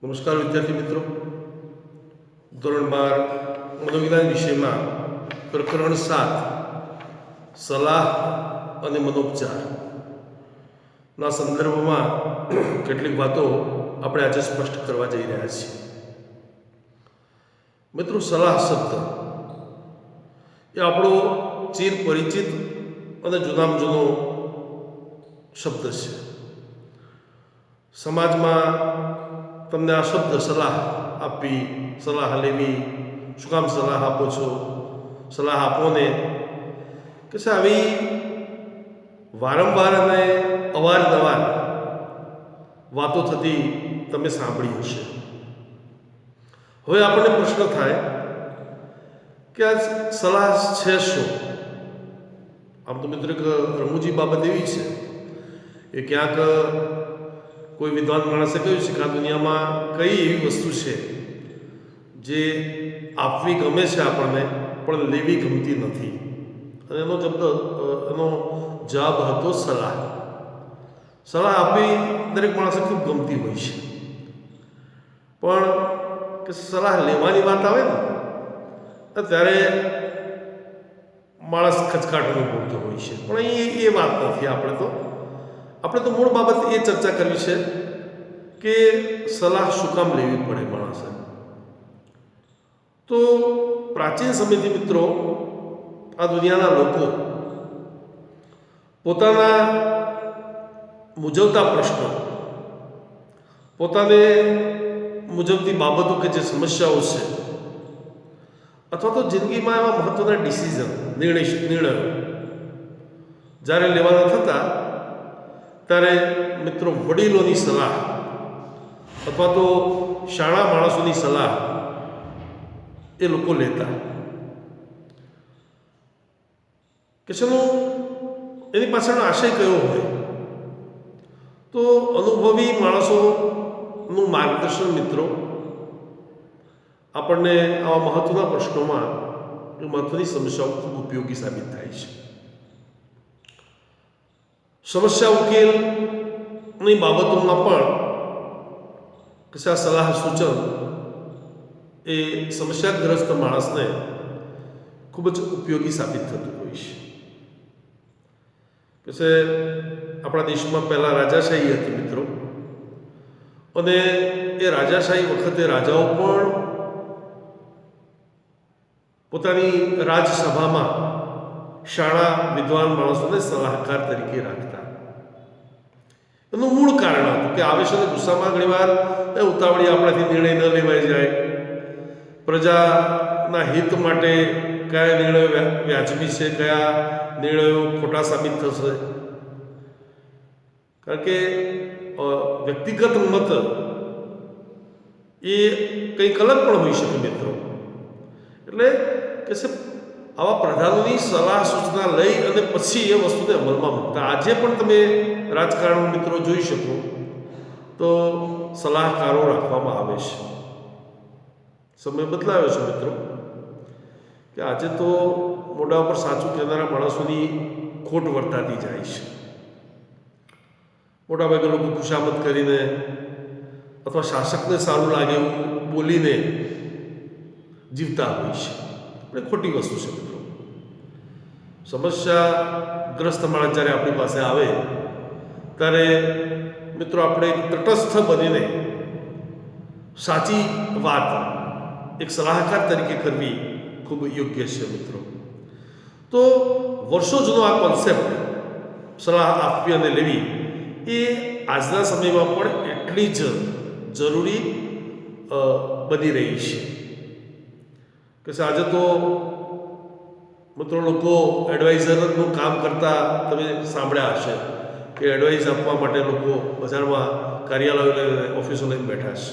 નમસ્કાર વિદ્યાર્થી મિત્રો, ધોરણ 12 મનોવિજ્ઞાન વિષયમાં પ્રકરણ 7 સલાહ અને મનોપચારના સંદર્ભમાં કેટલીક વાતો આપણે આજે સ્પષ્ટ કરવા જઈ રહ્યા છીએ. મિત્રો, સલાહ શબ્દ એ આપણો ચિર પરિચિત અને જૂનામાં જૂનો શબ્દ છે. સમાજમાં તમને આ શબ્દ સલાહ આપવી, સલાહ લેવી, શું કામ સલાહ આપો છો, સલાહ આપો ને, કે છે આવી વારંવાર અને અવારનવાર વાતો થતી તમે સાંભળી હશે. હવે આપણને પ્રશ્ન થાય કે આ સલાહ છે શું? આમ તો મિત્રો એક રમૂજી બાબત એવી છે કે ક્યાંક કોઈ વિદ્વાન માણસે કહ્યું છે કે આ દુનિયામાં કઈ એવી વસ્તુ છે જે આપવી ગમે છે આપણને પણ લેવી ગમતી નથી, અને એનો જવાબ હતો સલાહ. સલાહ આપવી દરેક માણસે ખૂબ ગમતી હોય છે, પણ કે સલાહ લેવાની વાત આવે ને ત્યારે માણસ ખચકાટ અનુભવતો હોય છે. પણ અહીં એ વાત નથી. આપણે તો મૂળ બાબત એ ચર્ચા કરવી છે કે સલાહ શું કામ લેવી પડે માણસે. તો પ્રાચીન સમયથી મિત્રો આ દુનિયાના લોકો પોતાના મૂંઝવતા પ્રશ્નો, પોતાને મૂંઝવતી બાબતો કે જે સમસ્યાઓ છે, અથવા તો જિંદગીમાં એવા મહત્ત્વના નિર્ણયો જ્યારે લેવાના થતા ત્યારે મિત્રો વડીલોની સલાહ અથવા તો શાળા માણસોની સલાહ એ લોકો લેતા. કે શેનો એની પાછળનો આશય કયો હોય? તો અનુભવી માણસોનું માર્ગદર્શન મિત્રો આપણને આવા મહત્ત્વના પ્રશ્નોમાં મહત્ત્વની સમસ્યાઓ ખૂબ ઉપયોગી સાબિત થાય છે. સમસ્યા ઉકેલની બાબતોમાં પણ કશા સલાહ સૂચન એ સમસ્યાગ્રસ્ત માણસને ખૂબ જ ઉપયોગી સાબિત થતું હોય છે. કે આપણા દેશમાં પહેલાં રાજાશાહી હતી મિત્રો, અને એ રાજાશાહી વખતે રાજાઓ પણ પોતાની રાજસભામાં શાળા વિદ્વાન માણસોને સલાહકાર તરીકે રાખતા. એનું મૂળ કારણ હતું કે આવેશ અને ગુસ્સામાં ઘણીવાર ઉતાવળી આપણાથી નિર્ણય ન લેવાઈ જાય, પ્રજાના હિત માટે કયા નિર્ણયો વ્યાજબી છે, કયા નિર્ણયો ખોટા સાબિત થશે. કારણ કે વ્યક્તિગત મત એ કંઈક અલગ પણ હોઈ શકે મિત્રો. એટલે કે આવા પ્રધાનોની સલાહ સૂચના લઈ અને પછી એ વસ્તુને અમલમાં મૂકતા. આજે પણ તમે રાજકારણ મિત્રો જોઈ શકો તો સલાહકારો રાખવામાં આવે છે. સમય બદલાયો છે મિત્રો, કે આજે તો મોઢા ઉપર સાચું કહેનારા માણસોની ખોટ વર્તાતી જાય છે. મોટાભાગે લોકો ખુશામત કરીને અથવા શાસકને સારું લાગે એવું બોલીને જીવતા હોય છે. એ ખોટી વસ્તુ છે મિત્રો. સમસ્યાગ્રસ્ત માણસ જ્યારે આપણી પાસે આવે ત્યારે મિત્રો આપણે તટસ્થ બનીને સાચી વાત એક સલાહકાર તરીકે કરવી ખૂબ યોગ્ય છે મિત્રો. તો વર્ષો જૂનો આ કોન્સેપ્ટ સલાહ આપવી અને લેવી એ આજના સમયમાં પણ એટલી જ જરૂરી બની રહી છે. કે આજે તો મિત્રો લોકો એડવાઇઝરનું કામ કરતા તમે સાંભળ્યા હશે કે એડવાઇસ આપવા માટે લોકો બજારમાં કાર્યાલયો લઈને ઓફિસો લઈને બેઠા છે.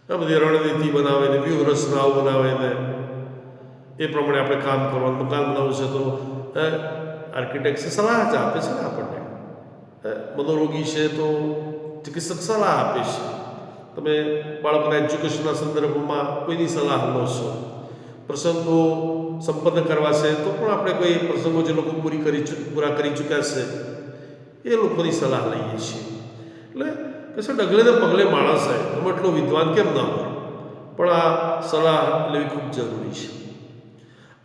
આ બધી રણનીતિ બનાવે ને વ્યૂહરચનાઓ બનાવે ને એ પ્રમાણે આપણે કામ કરવાનું. મકાન બનાવવું છે તો આર્કિટેક્ટ સલાહ જ આપે છે ને આપણને. મનોરોગી છે તો ચિકિત્સક સલાહ આપે છે. તમે બાળકોના એજ્યુકેશનના સંદર્ભમાં કોઈની સલાહ લો છો. પ્રસંગો સંપન્ન કરવા છે તો પણ આપણે કોઈ પ્રસંગો જે લોકો પૂરા કરી ચૂક્યા છે એ લોકોની સલાહ લઈએ છીએ. એટલે કે છે ડગલે ને પગલે માણસ છે, એમાં એટલો વિદ્વાન કેમ ના હોય, પણ આ સલાહ લેવી ખૂબ જરૂરી છે.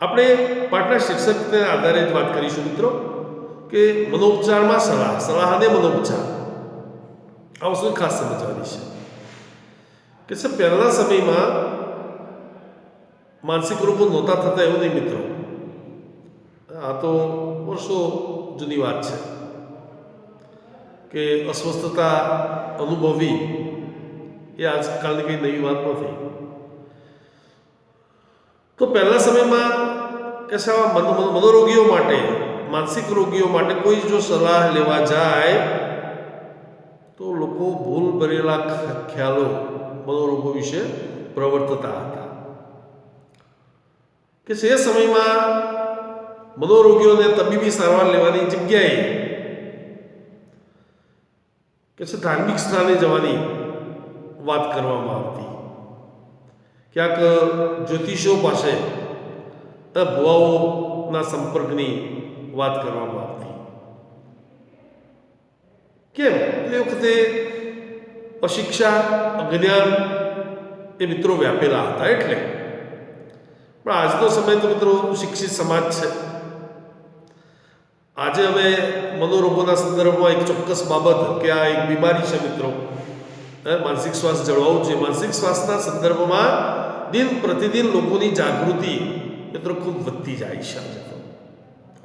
આપણે પાઠના શીર્ષકને આધારે જ વાત કરીશું મિત્રો કે મનોપચારમાં સલાહ અને મનોપચાર આ વસ્તુ ખાસ સમજવાની છે કે પહેલાના સમયમાં માનસિક રોગો નહોતા થતા એવું નહીં મિત્રો, આ તો વર્ષો જૂની વાત છે કે અસ્વસ્થતા અનુભવી એ આજકાલની કંઈ નવી વાત નથી. તો પહેલા સમયમાં કે મનોરોગીઓ માટે, માનસિક રોગીઓ માટે કોઈ જો સલાહ લેવા જાય તો લોકો ભૂલ ભરેલા ખ્યાલો મનોરોગો વિશે પ્રવર્તતા હતા કે એ સમયમાં મનોરોગીઓને તબીબી સારવાર લેવાની જગ્યાએ કે ધાર્મિક સ્થાને જવાની વાત કરવામાં આવતી, ક્યાંક જ્યોતિષો પાસે ભુવાઓના સંપર્કની વાત કરવામાં આવતી. કેમ? એ વખતે અશિક્ષા, અજ્ઞાન એ મિત્રો વ્યાપેલા હતા એટલે. પણ આજનો સમય તો મિત્રો શિક્ષિત સમાજ છે. આજે હવે મનોરોગોના સંદર્ભમાં એક ચોક્કસ બાબત કે આ એક બીમારી છે મિત્રો, માનસિક સ્વાસ્થ્ય જળવાવું જોઈએ. માનસિક સ્વાસ્થ્યના સંદર્ભમાં દિન પ્રતિદિન લોકોની જાગૃતિ મિત્રો ખૂબ વધતી જાય છે આજે તો,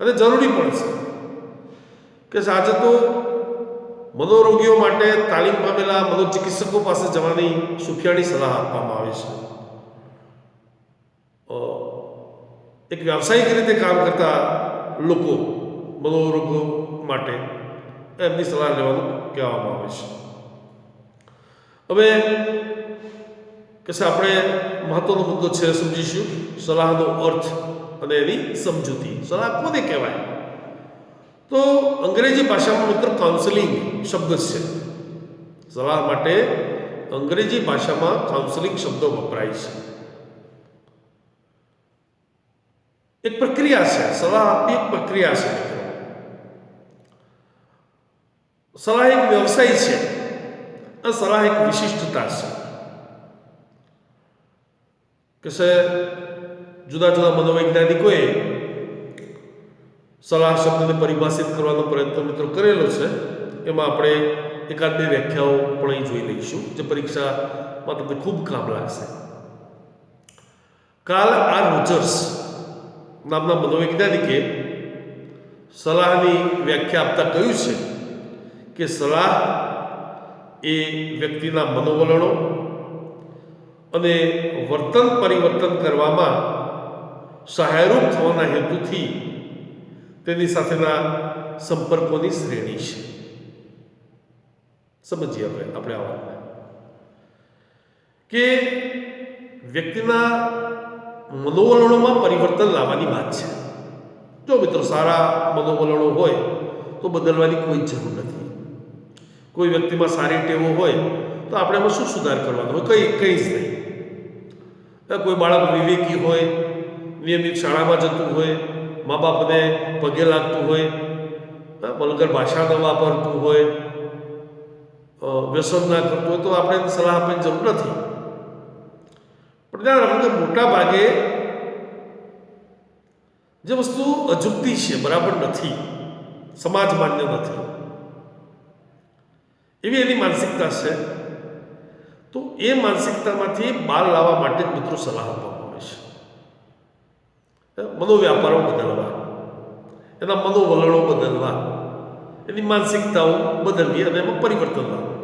અને જરૂરી પણ છે કે આજે તો મનોરોગીઓ માટે તાલીમ પામેલા મનોચિકિત્સકો પાસે જવાની સુખિયાળી સલાહ આપવામાં આવે છે. એક વ્યાવસાયિક રીતે કામ કરતા લોકો મનોરોગો માટે એમની સલાહ લેવાનું કહેવામાં આવે છે. હવે કે આપણે મહત્વનો મુદ્દો છે સમજીશું સલાહનો અર્થ અને એની સમજૂતી. સલાહ કોને કહેવાય? તો અંગ્રેજી ભાષામાં મિત્રો કાઉન્સેલિંગ શબ્દ છે. સલાહ માટે અંગ્રેજી ભાષામાં કાઉન્સેલિંગ શબ્દ વપરાય છે. એક પ્રક્રિયા છે, સલાહ આપવી એક પ્રક્રિયા છે મિત્રો. સલાહ એક વ્યવસાય છે અને સલાહ એક વિશિષ્ટતા છે કે જુદા જુદા મનોવૈજ્ઞાનિકોએ સલાહ શબ્દને પરિભાષિત કરવાનો પ્રયત્ન મિત્રો કરેલો છે. એમાં આપણે એકાદ બે વ્યાખ્યાઓ પણ અહીં જોઈ લઈશું જે પરીક્ષામાં તમને ખૂબ કામ લાગશે. કાર્લ આર રોજર્સ નામના મનોવૈજ્ઞાનિકે સલાહની વ્યાખ્યા આપતા કહ્યું છે કે સલાહ એ વ્યક્તિના મનોવલણો અને વર્તન પરિવર્તન કરવામાં સહાયરૂપ થવાના હેતુથી તેની સાથેના સંપર્કોની શ્રેણી છે. સમજીએ આપણે આ વાતને કે વ્યક્તિના મનોવલણોમાં પરિવર્તન લાવવાની વાત છે. જો મિત્રો સારા મનોવલણો હોય તો બદલવાની કોઈ જરૂર નથી. કોઈ વ્યક્તિમાં સારી ટેવો હોય તો આપણે એમાં શું સુધાર કરવાનો હોય? કંઈ જ નહીં. કોઈ બાળક વિવેકી હોય, નિયમિત શાળામાં જતું હોય, મા બાપને પગે લાગતું હોય, વલ્ગર ભાષા ન વાપરતું હોય, વ્યસન ના કરતું હોય તો આપણે સલાહ આપવાની જરૂર નથી. પણ ધ્યાન રાખો કે મોટા ભાગે જે વસ્તુ અજુકતી છે, બરાબર નથી, સમાજ માન્ય નથી, એવી એની માનસિકતા છે, તો એ માનસિકતામાંથી બહાર લાવવા માટે જ મિત્રો સલાહ આપવામાં આવે છે. મનોવ્યાપારો બદલવા, એના મનોવલણો બદલવા, એની માનસિકતાઓ બદલવી અને એમાં પરિવર્તન લાવવું,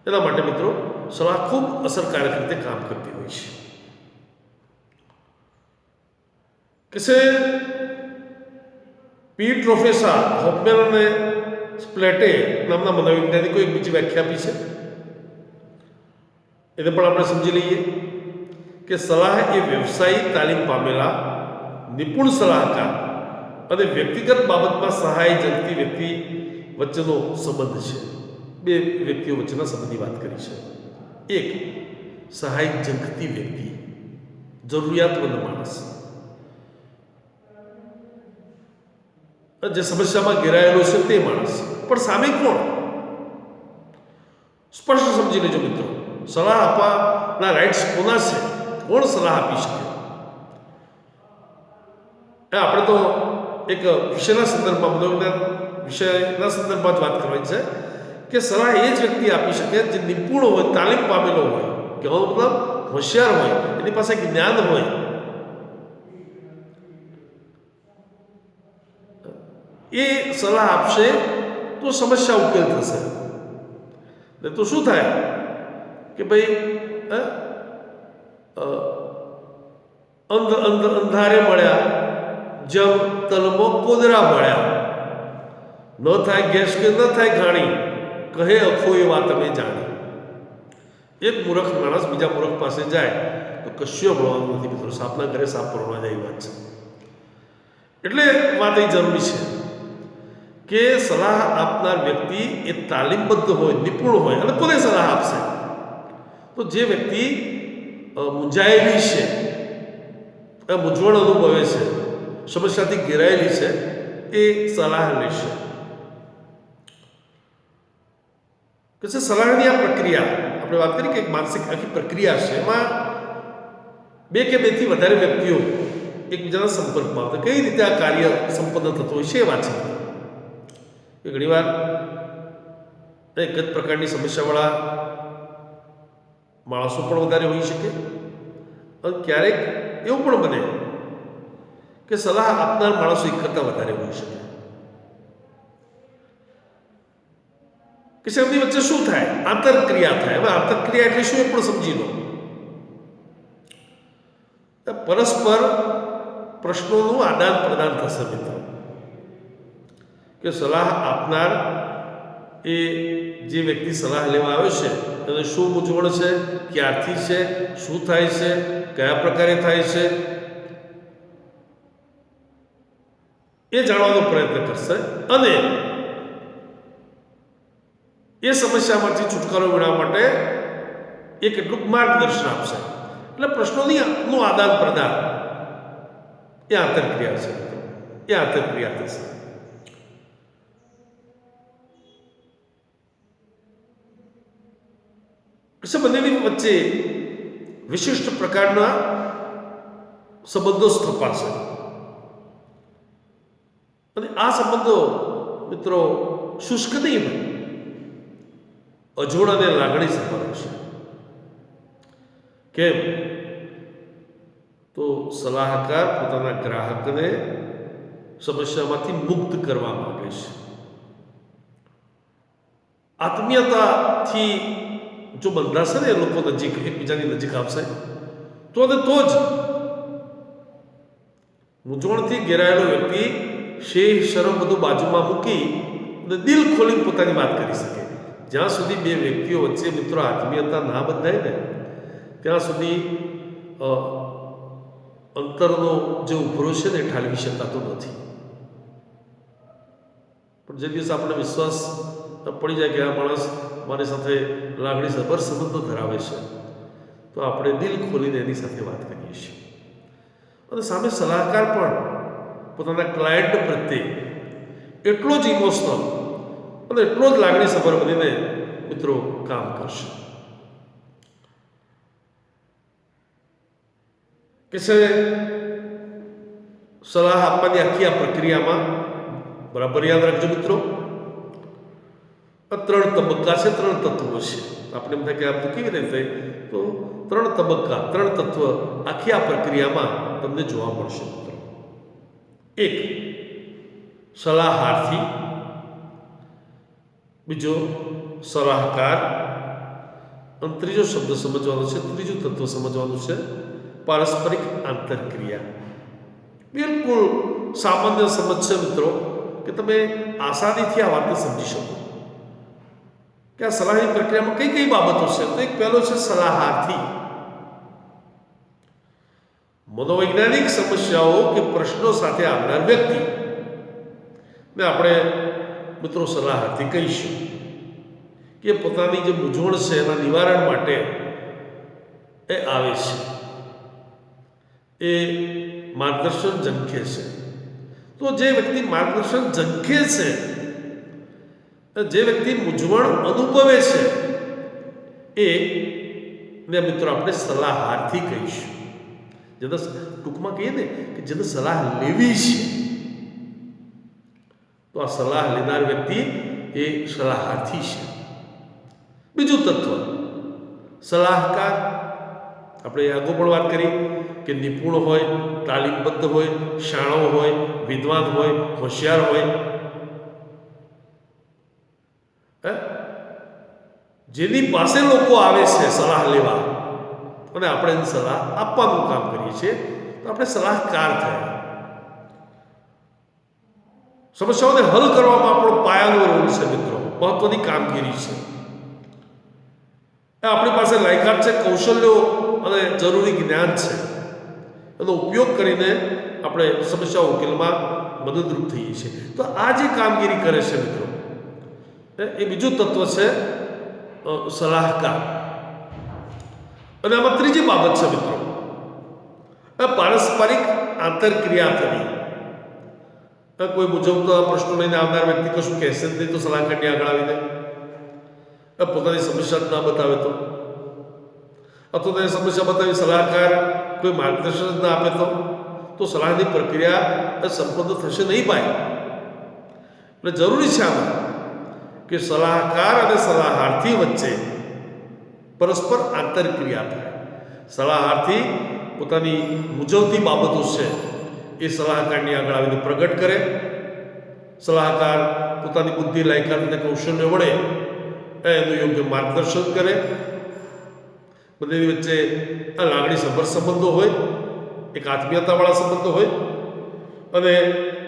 એના માટે મિત્રો સલાહ ખૂબ અસરકારક રીતે કામ કરતી હોય છે. કે પી ટ્રોફેસા હોફમેન અને સ્પ્લેટે નામના મનોવૈજ્ઞાનિકોએ એક બીજી વ્યાખ્યા આપી છે. એને પણ આપણે સમજી લઈએ કે સલાહ એ વ્યવસાયિક તાલીમ પામેલા નિપુણ સલાહકાર અને વ્યક્તિગત બાબતમાં સહાય જગતી વ્યક્તિ વચ્ચેનો સંબંધ છે. બે વ્યક્તિઓ વચ્ચેના સંબંધની વાત કરી છે. એક સહાય જગતી વ્યક્તિ, જરૂરિયાતમંદ માણસ, જે સમસ્યામાં ઘેરાયેલો છે તે માણસ, પણ સામે કોણ? સ્પષ્ટ સમજી લેજો મિત્રો, સલાહ આપવાના રાઇટ્સ કોના છે, કોણ સલાહ આપી શકે? આપણે તો એક વિષયના સંદર્ભમાં, મનોવિજ્ઞાન વિષયના સંદર્ભમાં જ વાત કરવાની છે કે સલાહ એ જ વ્યક્તિ આપી શકે જે નિપુણ હોય, તાલીમ પામેલો હોય, કહેવાનો મતલબ હોશિયાર હોય, એની પાસે જ્ઞાન હોય. એ સલાહ આપશે તો સમસ્યા ઉકેલ થશે. ને તો શું થાય કે ભાઈ અંધારે મળ્યા જબ તલમાં કોદરા મળ્યા, ન થાય ગેસ કે ન થાય ઘાણી, કહે અખો એ વાત અમે જાણી. એક મૂર્ખ માણસ બીજા મૂર્ખ પાસે જાય તો કશું મળવાનું નથી મિત્રો. સાપના ઘરે સાપ પરણવા જાય વાત છે. એટલે વાત એ જરૂરી છે કે સલાહ આપનાર વ્યક્તિ એ તાલીમબદ્ધ હોય, નિપુણ હોય અને પોતે સલાહ આપશે. તો જે વ્યક્તિ મૂંઝાયેલી છે, મૂંઝવણ અનુભવે છે, સમસ્યાથી ઘેરાયેલી છે, એ સલાહ લેશે. કે સલાહની આ પ્રક્રિયા આપણે વાત કરી કે એક માનસિક આખી પ્રક્રિયા છે. એમાં બે કે બેથી વધારે વ્યક્તિઓ એકબીજાના સંપર્કમાં આવતા કઈ રીતે આ કાર્ય સંપન્ન થતું હોય છે એ વાત છે. કે ઘણીવાર એક જ પ્રકારની સમસ્યાવાળા માણસો પણ વધારે હોઈ શકે અને ક્યારેક એવું પણ બને કે સલાહ આપનાર માણસો એક કરતાં વધારે હોઈ શકે. કે એમની વચ્ચે શું થાય? આંતરક્રિયા થાય. હવે આંતરક્રિયા એટલે શું એ પણ સમજી લો. પરસ્પર પ્રશ્નોનું આદાન પ્રદાન થશે મિત્રો. કે સલાહ આપનાર એ જે વ્યક્તિ સલાહ લેવા આવે છે એને શું મૂંઝવણ છે, ક્યારથી છે, શું થાય છે, કયા પ્રકારે થાય છે, એ જાણવાનો પ્રયત્ન કરશે અને એ સમસ્યામાંથી છુટકારો મેળવવા માટે એ કેટલુંક માર્ગદર્શન આપશે. એટલે પ્રશ્નોનું આદાન પ્રદાન એ આંતરક્રિયા છે. એ આંતરક્રિયા થશે. બંનેની વચ્ચે વિશિષ્ટ પ્રકારના સંબંધો સ્થપાશે અને આ સંબંધો મિત્રો શુષ્ક નહીં હોય, અજોડ અને લાગણી સભર હશે. કેમ? તો સલાહકાર પોતાના ગ્રાહકને સમસ્યામાંથી મુક્ત કરવા માંગે છે. આત્મીયતાથી જો બંધાશે ને એ લોકો નજીક, એકબીજાની નજીક આવશે તો જ મૂંઝવણથી ઘેરાયેલો વ્યક્તિ શેહ શરમ બધું બાજુમાં મૂકી અને દિલ ખોલીને પોતાની વાત કરી શકે. જ્યાં સુધી બે વ્યક્તિઓ વચ્ચે મિત્રો આત્મીયતા ના બંધાય ને ત્યાં સુધી અંતરનો જે ઉભરો છે ને એ ઠાલવી શકાતો નથી. પણ જે દિવસ આપણે વિશ્વાસ પડી જાય કે આ માણસ મારી સાથે લાગણી સભર સંબંધો ધરાવે છે તો આપણે દિલ ખોલીને એની સાથે વાત કરીએ છીએ. અને સામે સલાહકાર પણ પોતાના ક્લાયન્ટ પ્રત્યે એટલો જ ઇમોશનલ અને એટલો જ લાગણી સભર બનીને મિત્રો કામ કરશે. કે છે સલાહ આપવાની આખી આ પ્રક્રિયામાં બરાબર યાદ રાખજો મિત્રો, 3 તબક્કા છે, 3 તત્વો છે. આપણે એમ થાય કે આ બધું કેવી રીતે? તો 3 તબક્કા, 3 તત્વ આખી આ પ્રક્રિયામાં તમને જોવા મળશે મિત્રો. એક સલાહાર્થી, બીજો સલાહકાર, અને ત્રીજો શબ્દ સમજવાનો છે, ત્રીજું તત્વ સમજવાનું છે પારસ્પરિક આંતરક્રિયા. બિલકુલ સામાન્ય સમજ છે મિત્રો કે તમે આસાનીથી આ વાતને સમજી શકો કે આ સલાહની પ્રક્રિયામાં કઈ કઈ બાબતો છે. તો એક પહેલો છે સલાહાર્થી. મનોવૈજ્ઞાનિક સમસ્યાઓ કે પ્રશ્નો સાથે આવનાર વ્યક્તિ ને આપણે મિત્રો સલાહાર્થી કહીશું કે પોતાની જે મૂંઝવણ છે એના નિવારણ માટે એ આવે છે, એ માર્ગદર્શન ઝંખે છે. તો જે વ્યક્તિ માર્ગદર્શન ઝંખે છે, જે વ્યક્તિ મૂંઝવણ અનુભવે છે, એ ને મિત્રો આપણે સલાહાર્થી કહીશું. જેને ટૂંકમાં કહીએ ને કે જેને સલાહ લેવી છે, તો આ સલાહ લેનાર વ્યક્તિ એ સલાહાર્થી છે. બીજું તત્વ સલાહકાર. આપણે આગળ પણ વાત કરી કે નિપુણ હોય, તાલીમબદ્ધ હોય, શાણો હોય, વિદ્વાન હોય, હોશિયાર હોય, જેની પાસે લોકો આવે છે સલાહ લેવા અને આપણે એની સલાહ આપવાનું કામ કરીએ છીએ, તો આપણે સલાહકાર થયા. સમસ્યાઓને હલ કરવામાં આપણો પાયાનો રોલ છે મિત્રો, મહત્વની કામગીરી છે. આપણી પાસે લાયકાત છે, કૌશલ્યો અને જરૂરી જ્ઞાન છે. એનો ઉપયોગ કરીને આપણે સમસ્યાઓ ઉકેલમાં મદદરૂપ થઈએ છીએ. તો આ જે કામગીરી કરે છે મિત્રો, એ બીજું તત્વ છે સલાહકાર. અને આમાં ત્રીજી બાબત છે મિત્રો, પારસ્પરિક આંતરક્રિયા થવી. કોઈ મૂંઝવતા પ્રશ્નો લઈને આવનાર વ્યક્તિ કશું કહેશે જ નહીં તો સલાહકારની આગળ આવીને પોતાની સમસ્યા જ ના બતાવે તો, અથવા તેને સમસ્યા બતાવી સલાહકાર કોઈ માર્ગદર્શન જ ના આપે તો સલાહની પ્રક્રિયા સંપન્ન થશે નહીં ભાઈ. એટલે જરૂરી છે આમાં કે સલાહકાર અને સલાહાર્થી વચ્ચે પરસ્પર આંતરક્રિયા થાય. સલાહાર્થી પોતાની મૂંઝવતી બાબતો છે એ સલાહકારની આગળ આવીને પ્રગટ કરે. સલાહકાર પોતાની બુદ્ધિ, લાયકાત અને કૌશલ્ય વડે એનું યોગ્ય માર્ગદર્શન કરે. બંનેની વચ્ચે આ લાગણીસભર સંબંધો હોય, એક આત્મીયતાવાળા સંબંધો હોય, અને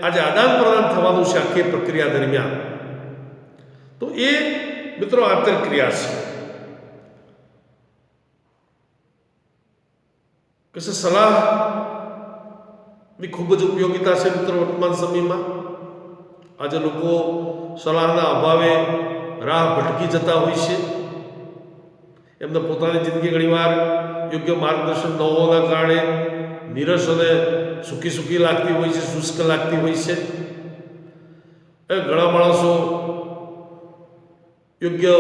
આજે આદાન પ્રદાન થવાનું છે આખી પ્રક્રિયા દરમિયાન. તો એ મિત્રો આંતરક્રિયા છે. કે સલાહની ખૂબ જ ઉપયોગિતા છે મિત્રો વર્તમાન સમયમાં. આજે લોકો સલાહના અભાવે રાહ ભટકી જતા હોય છે. એમને પોતાની જિંદગી ઘણીવાર યોગ્ય માર્ગદર્શન ન હોવાના કારણે નિરસ અને સૂકી લાગતી હોય છે, શુષ્ક લાગતી હોય છે. ઘણા માણસો યોગ્ય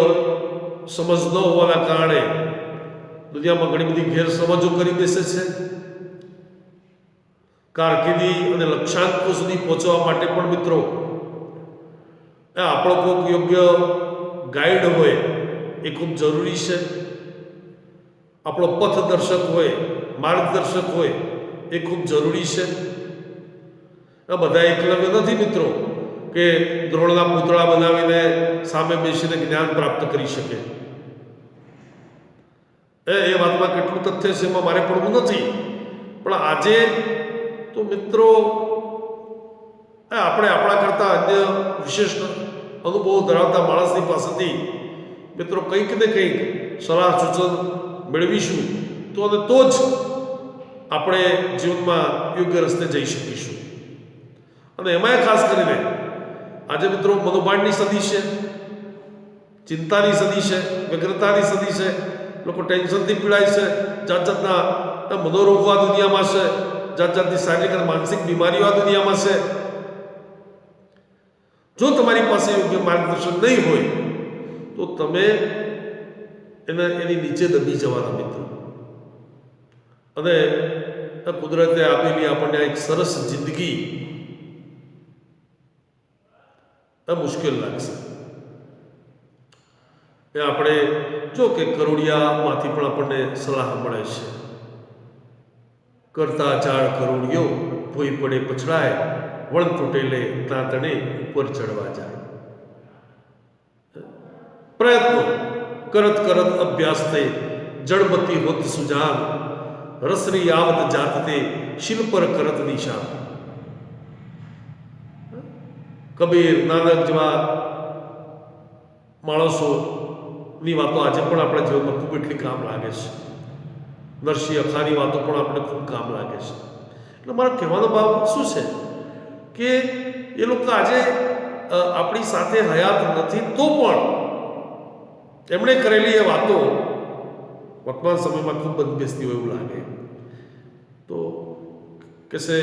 સમજ ન હોવાના કારણે દુનિયામાં ઘણી બધી ગેરસમજો કરી બેસે છે. કારકિર્દી અને લક્ષ્યાંકો સુધી પહોંચવા માટે પણ મિત્રો આપણો કોઈક યોગ્ય ગાઈડ હોય એ ખૂબ જરૂરી છે. આપણો પથદર્શક હોય, માર્ગદર્શક હોય એ ખૂબ જરૂરી છે. આ બધા એકલવ્ય નથી મિત્રો કે દ્રોણના પૂતળા બનાવીને સામે બેસીને જ્ઞાન પ્રાપ્ત કરી શકે. એ વાતમાં કેટલું તથ્ય છે એમાં મારે પડવું નથી, પણ આજે તો મિત્રો આપણે આપણા કરતાં અન્ય વિશેષ અનુભવો ધરાવતા માણસની પાસેથી મિત્રો કંઈક ને કંઈક સલાહ સૂચન મેળવીશું તો જ આપણે જીવનમાં યોગ્ય રસ્તે જઈ શકીશું. અને એમાંય ખાસ કરીને આજે મિત્રો મનોભાણની સદી છે, ચિંતાની સદી છે, વ્યગ્રતાની સદી છે. લોકો ટેન્શનથી પીડાય છે, જાત જાતના મનોરોગો આ દુનિયામાં છે, જાત જાતની શારીરિક અને માનસિક બીમારીઓ આ દુનિયામાં છે. જો તમારી પાસે યોગ્ય માર્ગદર્શન નહીં હોય તો તમે એની નીચે દબી જવાના મિત્રો. અને કુદરતે આપેલી આપણને એક સરસ જિંદગી મુશ્કેલ લાગશે. એ આપણે જો કે કરોડિયામાંથી પણ આપણને સલાહ મળે છે. કરતા ઝાડ કરોડિયો ભોઈ પડે પછડાય, વણ તૂટેલે ત્યાં તણે ઉપર ચડવા જાય. પ્રયત્નો કરત અભ્યાસ તે જળમતી હોત સુજાન, રસરી આવત જાત તે શિલ પર કરત નિશાન. કબીર, નાનક જેવા માણસોની વાતો આજે પણ આપણા જીવનમાં ખૂબ એટલી કામ લાગે છે. નરસિંહ અખાની વાતો પણ આપણે ખૂબ કામ લાગે છે. એટલે મારો કહેવાનો ભાવ શું છે કે એ લોકો આજે આપણી સાથે હયાત નથી તો પણ એમણે કરેલી એ વાતો વર્તમાન સમયમાં ખૂબ બંધબેસતી હોય એવું લાગે. તો કહેશે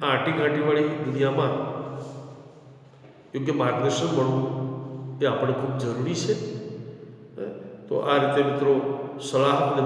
આ આંટીઘાંટીવાળી દુનિયામાં યોગ્ય માર્ગદર્શન મળવું એ આપણે ખૂબ જરૂરી છે. તો તો આ રીતે મિત્રો સલાહ અને